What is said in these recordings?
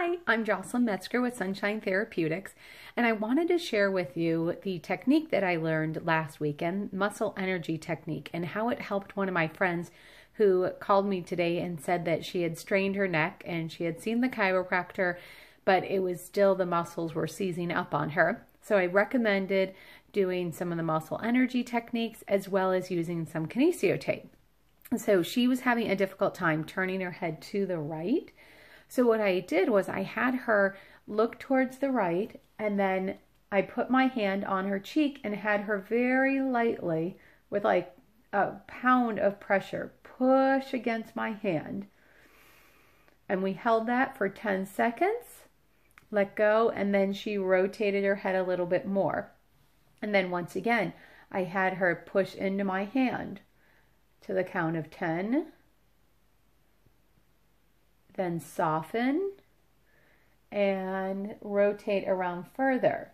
Hi, I'm Jocelyn Metzger with Sunshine Therapeutics, and I wanted to share with you the technique that I learned last weekend, muscle energy technique, and how it helped one of my friends who called me today and said that she had strained her neck and she had seen the chiropractor, but it was still the muscles were seizing up on her. So I recommended doing some of the muscle energy techniques as well as using some kinesio tape. So she was having a difficult time turning her head to the right. So what I did was I had her look towards the right, and then I put my hand on her cheek and had her very lightly, with like a pound of pressure, push against my hand. And we held that for 10 seconds, let go, and then she rotated her head a little bit more. And then once again, I had her push into my hand to the count of 10. Then soften and rotate around further.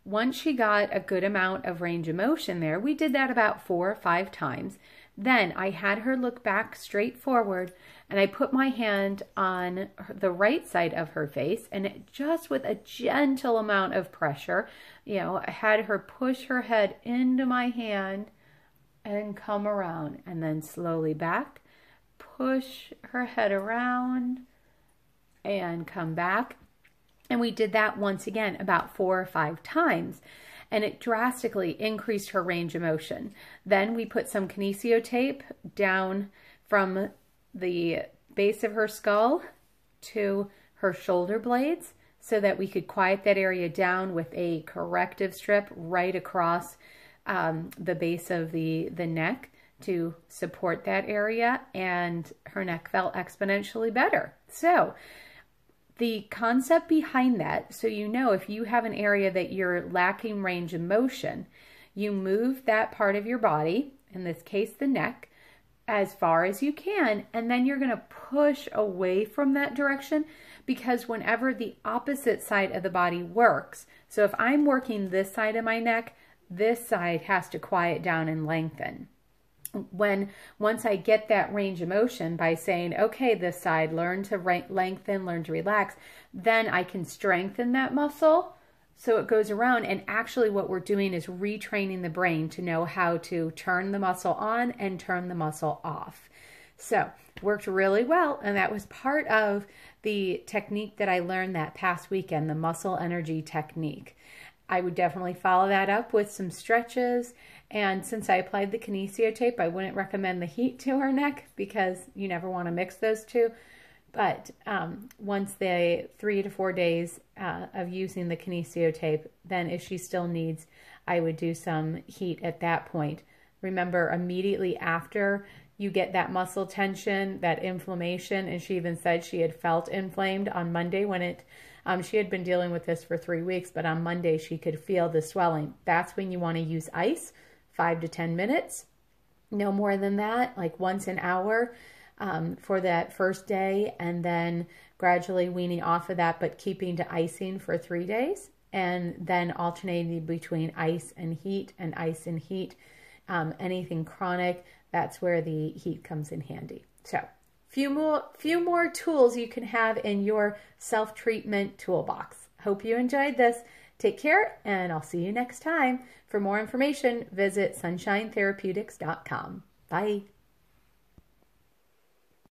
Once she got a good amount of range of motion there, we did that about 4 or 5 times. Then I had her look back straight forward, and I put my hand on the right side of her face, and just with a gentle amount of pressure, I had her push her head into my hand and come around, and then slowly back. Push her head around and come back. And we did that once again about 4 or 5 times, and it drastically increased her range of motion. Then we put some kinesio tape down from the base of her skull to her shoulder blades so that we could quiet that area down with a corrective strip right across the base of the neck to support that area, and her neck felt exponentially better. So the concept behind that, so if you have an area that you're lacking range of motion, you move that part of your body, in this case the neck, as far as you can, and then you're going to push away from that direction, because whenever the opposite side of the body works, so if I'm working this side of my neck, this side has to quiet down and lengthen. Once I get that range of motion by saying, okay, this side, learn to lengthen, learn to relax, then I can strengthen that muscle so it goes around. And actually what we're doing is retraining the brain to know how to turn the muscle on and turn the muscle off. So worked really well, and that was part of the technique that I learned that past weekend, the muscle energy technique. I would definitely follow that up with some stretches. And since I applied the kinesio tape, I wouldn't recommend the heat to her neck because you never want to mix those two. But once the 3 to 4 days of using the kinesio tape, then if she still needs, I would do some heat at that point. Remember, immediately after you get that muscle tension, that inflammation, and she even said she had felt inflamed on Monday when she had been dealing with this for 3 weeks, but on Monday she could feel the swelling. That's when you want to use ice, 5 to 10 minutes, no more than that, like once an hour for that first day, and then gradually weaning off of that, but keeping to icing for 3 days, and then alternating between ice and heat and ice and heat. Anything chronic, that's where the heat comes in handy. So few more tools you can have in your self-treatment toolbox. Hope you enjoyed this. Take care, and I'll see you next time. For more information, visit sunshinetherapeutics.com. Bye.